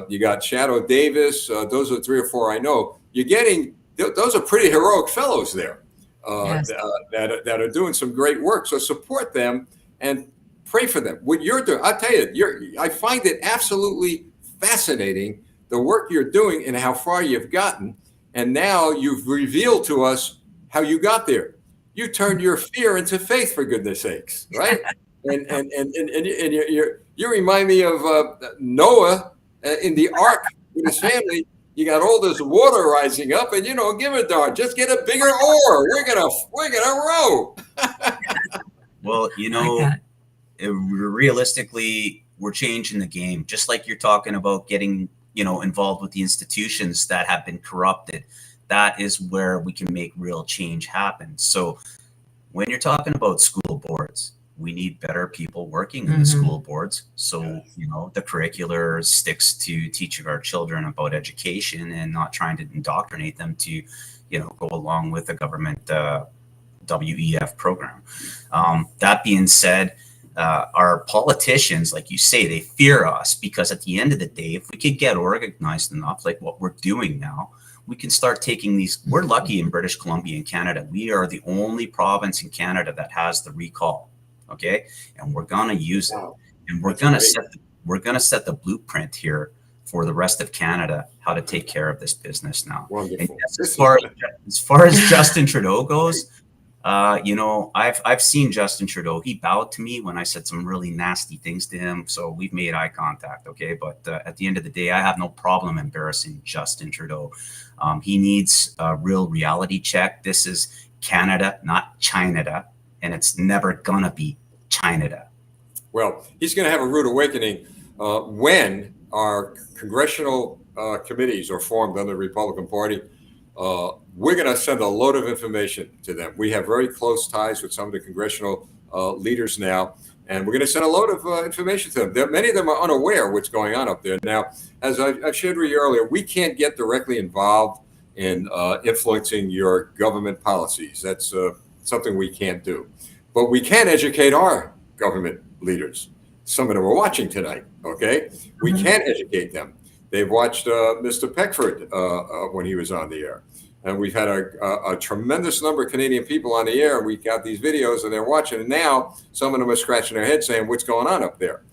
You got Shadow Davis. Those are 3 or 4 I know. You're getting, those are pretty heroic fellows there.
Yes.
that are doing some great work. So support them and pray for them. What you're doing, I'll tell you, I find it absolutely fascinating, the work you're doing and how far you've gotten. And now you've revealed to us how you got there. You turned your fear into faith, for goodness sakes, right? and you remind me of Noah in the ark with his family. You got all this water rising up, and give it a darn. Just get a bigger oar. We're gonna row.
Well, realistically, we're changing the game. Just like you're talking about getting, involved with the institutions that have been corrupted. That is where we can make real change happen. So when you're talking about school boards, we need better people working in the school boards. So, the curricular sticks to teaching our children about education and not trying to indoctrinate them to, go along with the government WEF program. That being said, our politicians, like you say, they fear us because at the end of the day, if we could get organized enough, like what we're doing now, we can start taking these. We're lucky in British Columbia and Canada. We are the only province in Canada that has the recall. Okay, and we're gonna use it, and we're gonna set the blueprint here for the rest of Canada how to take care of this business now.
Wonderful.
And yes, as far as Justin Trudeau goes, I've seen Justin Trudeau. He bowed to me when I said some really nasty things to him, so we've made eye contact. Okay, but at the end of the day, I have no problem embarrassing Justin Trudeau. He needs a real reality check. This is Canada, not China. And it's never gonna be China.
Well, he's going to have a rude awakening when our congressional committees are formed under the Republican Party. We're going to send a load of information to them. We have very close ties with some of the congressional leaders now, And we're going to send a load of information to them. Many of them are unaware of what's going on up there. Now, as I've shared with you earlier, we can't get directly involved in influencing your government policies. That's something we can't do. But we can educate our government leaders. Some of them are watching tonight, okay? We can educate them. They've watched Mr. Peckford when he was on the air. And we've had a tremendous number of Canadian people on the air. We got these videos and they're watching. And now some of them are scratching their heads saying, what's going on up there?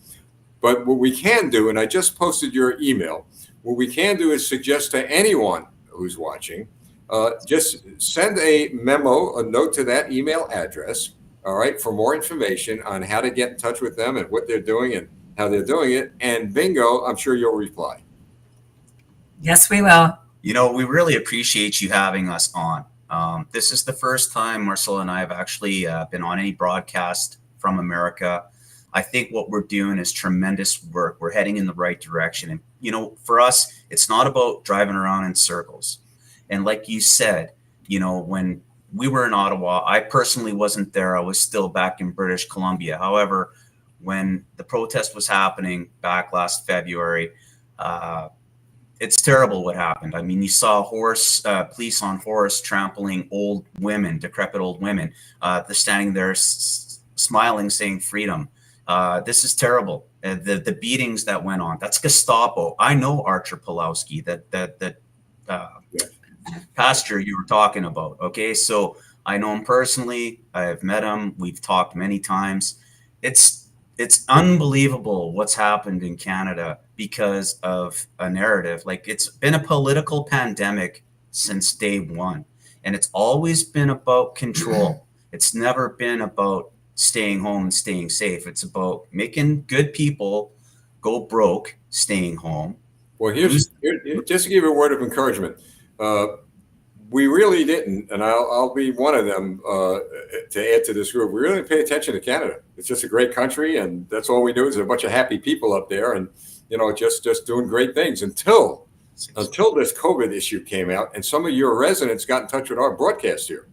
But what we can do, and I just posted your email, what we can do is suggest to anyone who's watching, just send a memo, a note to that email address, all right, for more information on how to get in touch with them and what they're doing and how they're doing it. And bingo, I'm sure you'll reply.
Yes, we will.
You know, we really appreciate you having us on. This is the first time Marcella and I have actually been on any broadcast from America. I think what we're doing is tremendous work. We're heading in the right direction. And, you know, for us, it's not about driving around in circles. And like you said, you know, when we were in Ottawa, I personally wasn't there. I was still back in British Columbia. However, when the protest was happening back last February, it's terrible what happened. I mean, you saw police on horse trampling old women, decrepit old women. They're standing there smiling, saying freedom. This is terrible. The beatings that went on, that's Gestapo. I know Archer Pawlowski, that pastor you were talking about. Okay, so I know him personally. I've met him. We've talked many times. It's unbelievable what's happened in Canada because of a narrative. Like, it's been a political pandemic since day one, and it's always been about control. It's never been about staying home and staying safe. It's about making good people go broke, staying home.
Well, just to give you a word of encouragement. We really didn't, and I'll be one of them to add to this group. We really pay attention to Canada. It's just a great country, and that's all we do is a bunch of happy people up there, and you know, just doing great things until this COVID issue came out, and some of your residents got in touch with our broadcast here,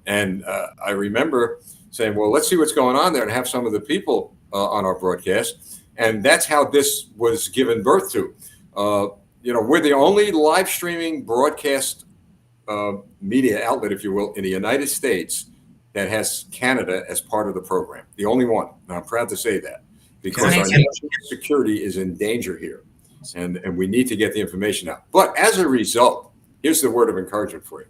and I remember saying, "Well, let's see what's going on there," and have some of the people on our broadcast, and that's how this was given birth to. You know, we're the only live streaming broadcast media outlet, if you will, in the United States that has Canada as part of the program. The only one. And I'm proud to say that because our national security is in danger here, and we need to get the information out. But as a result, here's the word of encouragement for you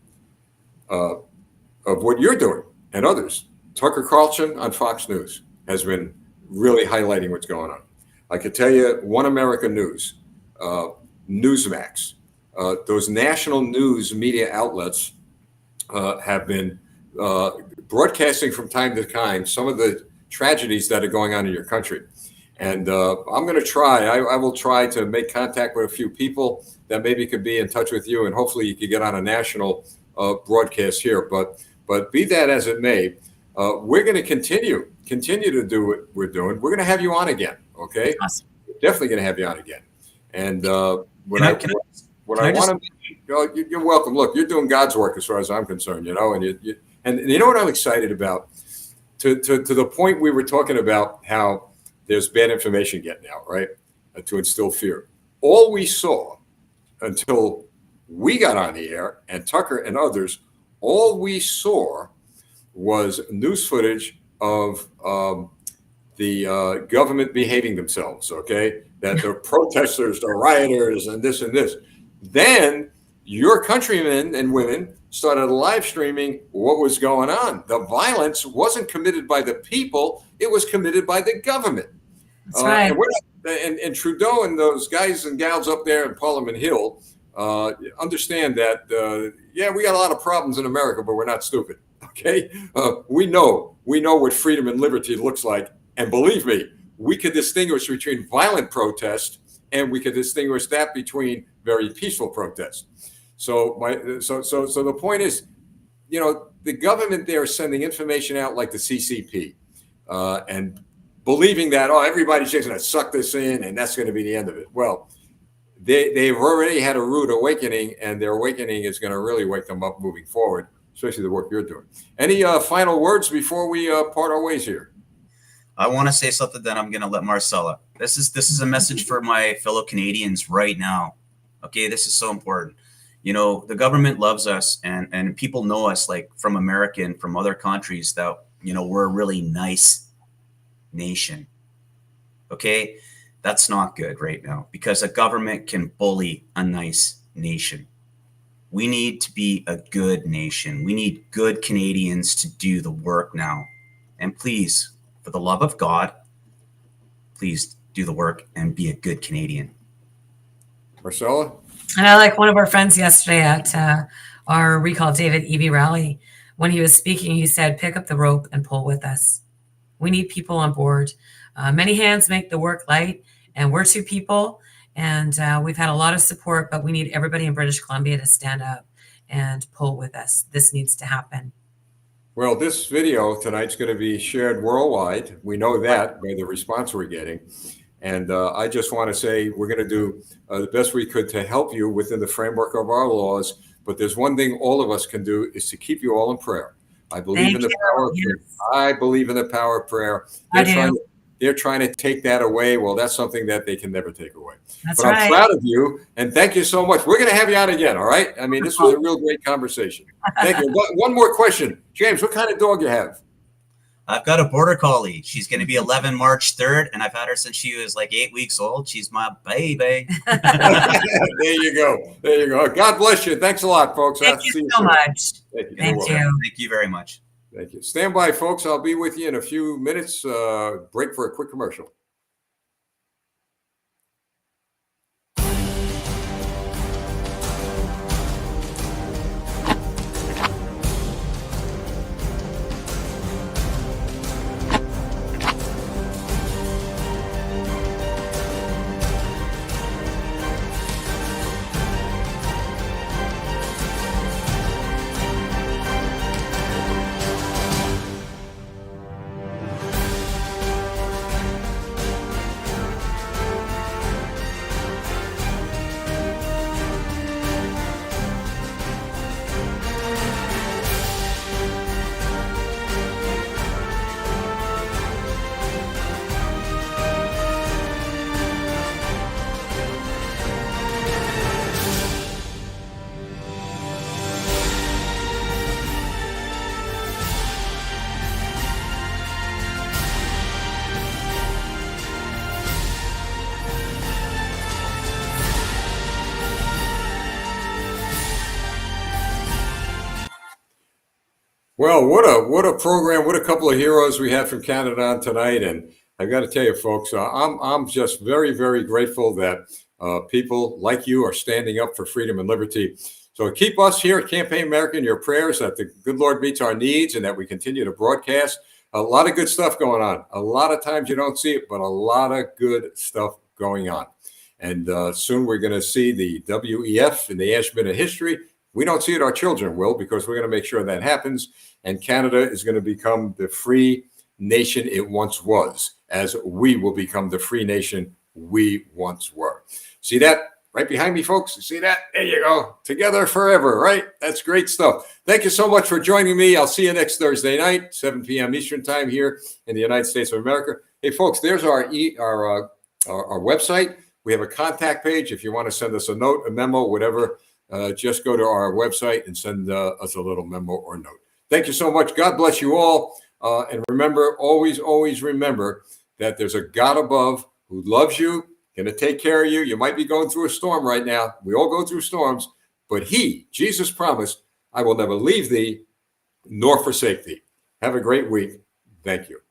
of what you're doing and others. Tucker Carlson on Fox News has been really highlighting what's going on. I could tell you One America News, Newsmax, those national news media outlets have been broadcasting from time to time some of the tragedies that are going on in your country. And I'm going to try, I will try to make contact with a few people that maybe could be in touch with you, and hopefully you could get on a national broadcast here. But be that as it may, we're going to continue to do what we're doing. We're going to have you on again, okay?
Awesome.
Definitely going to have you on again. And you're welcome. Look, you're doing God's work as far as I'm concerned, you know, and you know what I'm excited about? To the point we were talking about how there's bad information getting out, right? To instill fear. All we saw until we got on the air, and Tucker and others, all we saw was news footage of the government behaving themselves, okay? That the protesters, the rioters, and this and this. Then your countrymen and women started live streaming what was going on. The violence wasn't committed by the people, it was committed by the government.
That's right.
And Trudeau and those guys and gals up there in Parliament Hill understand that, yeah, we got a lot of problems in America, but we're not stupid, okay? We know what freedom and liberty looks like. And believe me, we could distinguish between violent protest and we could distinguish that between very peaceful protest. So the point is, you know, the government there is sending information out like the CCP and believing that, oh, everybody's just going to suck this in and that's going to be the end of it. Well, they've already had a rude awakening, and their awakening is going to really wake them up moving forward, especially the work you're doing. Any final words before we part our ways here?
I want to say something, then I'm going to let Marcella. This is a message for my fellow Canadians right now. Okay, this is so important. You know, the government loves us, and people know us, like from America and from other countries, that, you know, we're a really nice nation. Okay, that's not good right now, because a government can bully a nice nation. We need to be a good nation. We need good Canadians to do the work now. And please, for the love of God, please do the work and be a good Canadian.
Marcella?
And I like one of our friends yesterday at our Recall David EV rally. When he was speaking, he said, pick up the rope and pull with us. We need people on board. Many hands make the work light, and we're two people. And we've had a lot of support, but we need everybody in British Columbia to stand up and pull with us. This needs to happen.
Well, this video tonight's going to be shared worldwide. We know that by the response we're getting. And I just want to say we're going to do the best we could to help you within the framework of our laws. But there's one thing all of us can do is to keep you all in prayer. I believe in the power of prayer. I believe in the power of prayer. They're trying to take that away. Well, that's something that they can never take away.
That's
but
right.
I'm proud of you, and thank you so much. We're going to have you on again, all right? I mean, this was a real great conversation. Thank you. One more question. James, what kind of dog you have?
I've got a border collie. She's going to be 11 March 3rd, and I've had her since she was like 8 weeks old. She's my baby.
There you go. There you go. God bless you. Thanks a lot, folks.
Thank you so much.
Thank you.
Thank you.
Thank you very much.
Thank you. Stand by, folks. I'll be with you in a few minutes. Break for a quick commercial. Well, what a program! What a couple of heroes we had from Canada on tonight, and I've got to tell you, folks, I'm just very, very grateful that people like you are standing up for freedom and liberty. So keep us here at Campaign America in your prayers that the good Lord meets our needs and that we continue to broadcast. A lot of good stuff going on. A lot of times you don't see it, but a lot of good stuff going on. And soon we're going to see the WEF in the Ash Minute history. We don't see it, our children will, because we're going to make sure that happens. And Canada is going to become the free nation it once was, as we will become the free nation we once were. See that right behind me, folks? See that? There you go. Together forever, right? That's great stuff. Thank you so much for joining me. I'll see you next Thursday night, 7 p.m. Eastern time here in the United States of America. Hey, folks, there's our website. We have a contact page. If you want to send us a note, a memo, whatever, just go to our website and send us a little memo or note. Thank you so much. God bless you all. And remember, always, always remember that there's a God above who loves you, going to take care of you. You might be going through a storm right now. We all go through storms. But he, Jesus, promised, I will never leave thee nor forsake thee. Have a great week. Thank you.